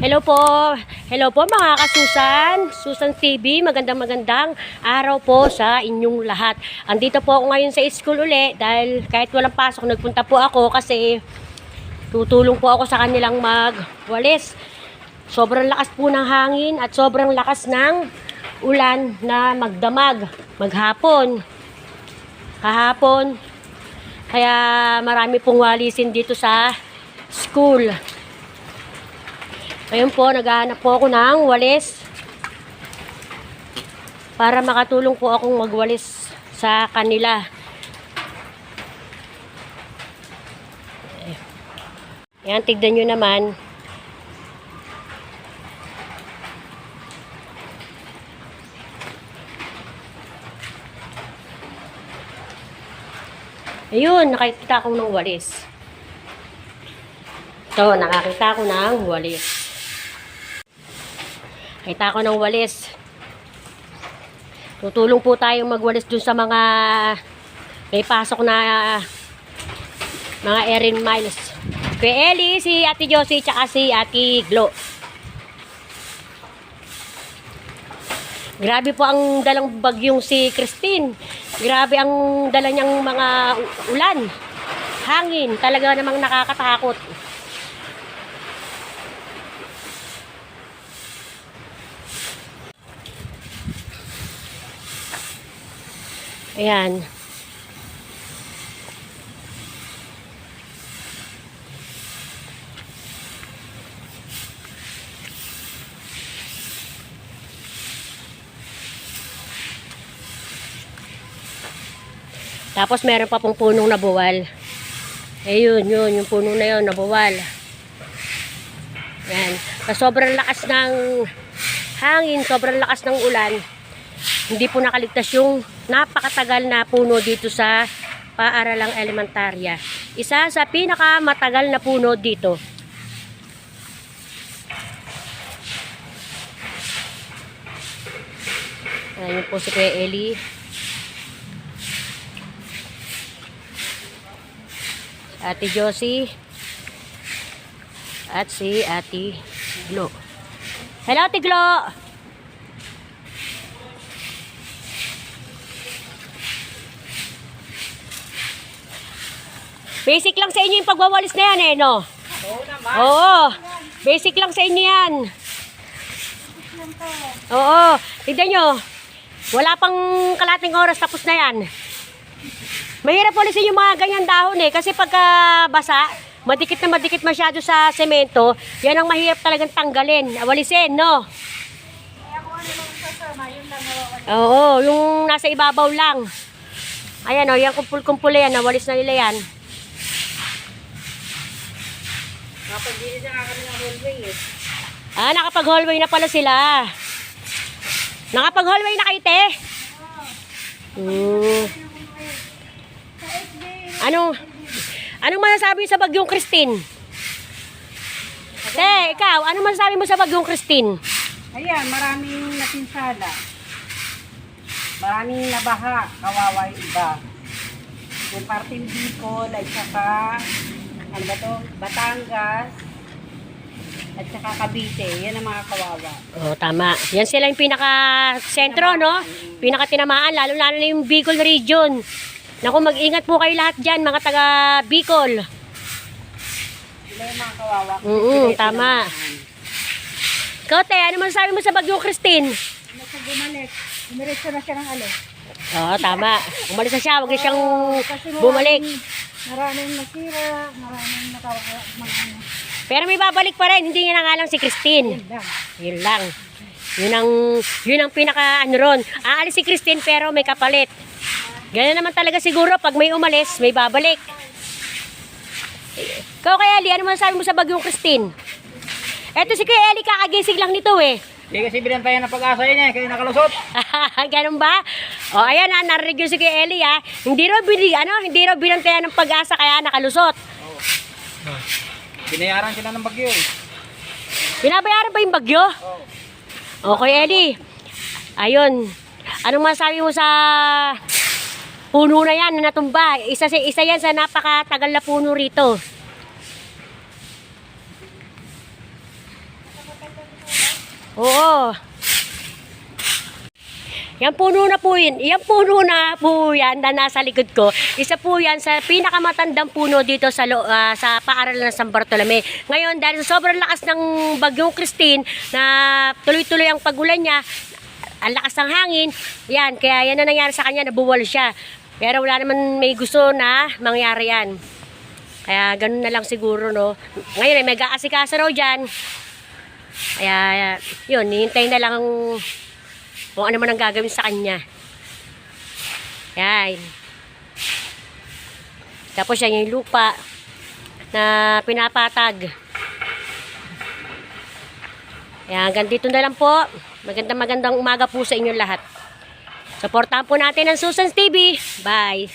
Hello po. Hello po mga kasusan. Susan TV, magandang araw po sa inyong lahat. Andito po ako ngayon sa school uli dahil kahit walang pasok, nagpunta po ako kasi tutulong po ako sa kanilang magwalis. Sobrang lakas po ng hangin at sobrang lakas ng ulan na magdamag maghapon. Kahapon. Kaya marami pong walisin dito sa school. Ngayon po, naghahanap po ako ng walis para makatulong po akong magwalis sa kanila. Ayan, tignan nyo naman. Ayun, nakakita ko ng walis. Ito, nakakita ko ng walis. Kita ko ng walis. Tutulong po tayong magwalis dun sa mga may pasok na mga Erin Miles. Kay Ellie, si Ate Josie, tsaka si Ate Glo. Grabe po ang dalang bagyong si Christine. Grabe ang dala niyang mga ulan. Hangin. Talaga namang nakakatakot. Ayan. Tapos meron pa pong punong nabuwal. Ayun, yun, yung puno na yun, nabuwal. Ayan. Sa sobrang lakas ng hangin, sobrang lakas ng ulan, hindi po nakaligtas yung napakatagal na puno dito sa Paaralang Elementarya. Isa sa pinakamatagal na puno dito. Ayan po si Kuya Ellie. Ate Josie. At si Ate Glo. Hello, Ate Glo! Basic lang sa inyo yung pagwawalis na yan no? Oo naman. Oo. Basic lang sa inyo yan. Oo. Tignan nyo. Wala pang kalating oras tapos na yan. Mahirap walisin yung mga ganyan dahon kasi pagka basa, madikit na madikit masyado sa semento, yan ang mahirap talagang tanggalin. Walisin, no? Kaya kung ano lang sasama, yun lang nawawala. Oo. Yung nasa ibabaw lang. Ayan yan kumpul-kumpul yan. Nawalis na nila yan. Nakapag-dinis na kami ng hallway Nakapag-hallway na pala sila. Nakapag-hallway na kayo, te? Anong masasabi sa bagyong Christine? Te, ikaw, anong masasabi mo sa bagyong Christine? Ayan, maraming napinsala. Maraming nabaha, kawawa yung iba. Yung parting Bicol, at saka, ano ba to? Batangas, at saka Cavite. Yan ang mga kawawa. Oh, tama. Yan sila yung pinaka-sentro, no? Pinaka-tinamaan, lalo-lalo na yung Bicol region. Naku, mag-ingat po kayo lahat dyan, mga taga-Bicol. Sila yung mga kawawa. Tama. Ikaw, te, ano masasabi mo sa bagyong Christine? Ano siya bumalik? Umiretso na siya ng alo. Oo, tama. Umalis na siya, huwag na siyang Kasi bumalik. Maraming nasira, maraming nakawawa, mga ano. Pero may babalik pa rin, hindi niya na nga lang si Christine. Yun lang. Yun lang. Yun ang pinaka ron. Aalis si Christine pero may kapalit. Ganyan naman talaga siguro pag may umalis, may babalik. Ikaw kay Ellie, ano masasabi mo sa bagyong Christine? Eto si Kuya Ellie, kakagising lang nito Hindi kasi binantayan ng pag-asa yun kaya nakalusot. Ganun ba? O ayan narinig yun si Kuya Ellie Hindi raw binantayan ng pag-asa kaya nakalusot. Binayaran sila ng bagyo Binabayaran pa yung bagyo? Okay, Ellie. Ayun. Anong masasabi mo sa puno na yan na natumba? Isa yan sa napakatagal na puno rito. Oo. Yan puno na po yun. Yan puno na po yan na nasa likod ko. Isa po yan sa pinakamatandang puno dito sa paaralan ng San Bartolome. Ngayon, dahil sa sobrang lakas ng bagyong Christine na tuloy-tuloy ang pagulan niya, ang lakas ng hangin, yan, kaya yan na nangyari sa kanya, nabuwal siya. Pero wala naman may gusto na mangyari yan. Kaya ganun na lang siguro, no. Ngayon ay may gaasikaso raw dyan. Kaya yun, hihintay na lang kung ano man ang gagawin sa kanya. Yan. Tapos yan yung lupa na pinapatag. Yan, hanggang dito na lang po. Magandang umaga po sa inyong lahat. Supportahan po natin ang Susan's TV. Bye!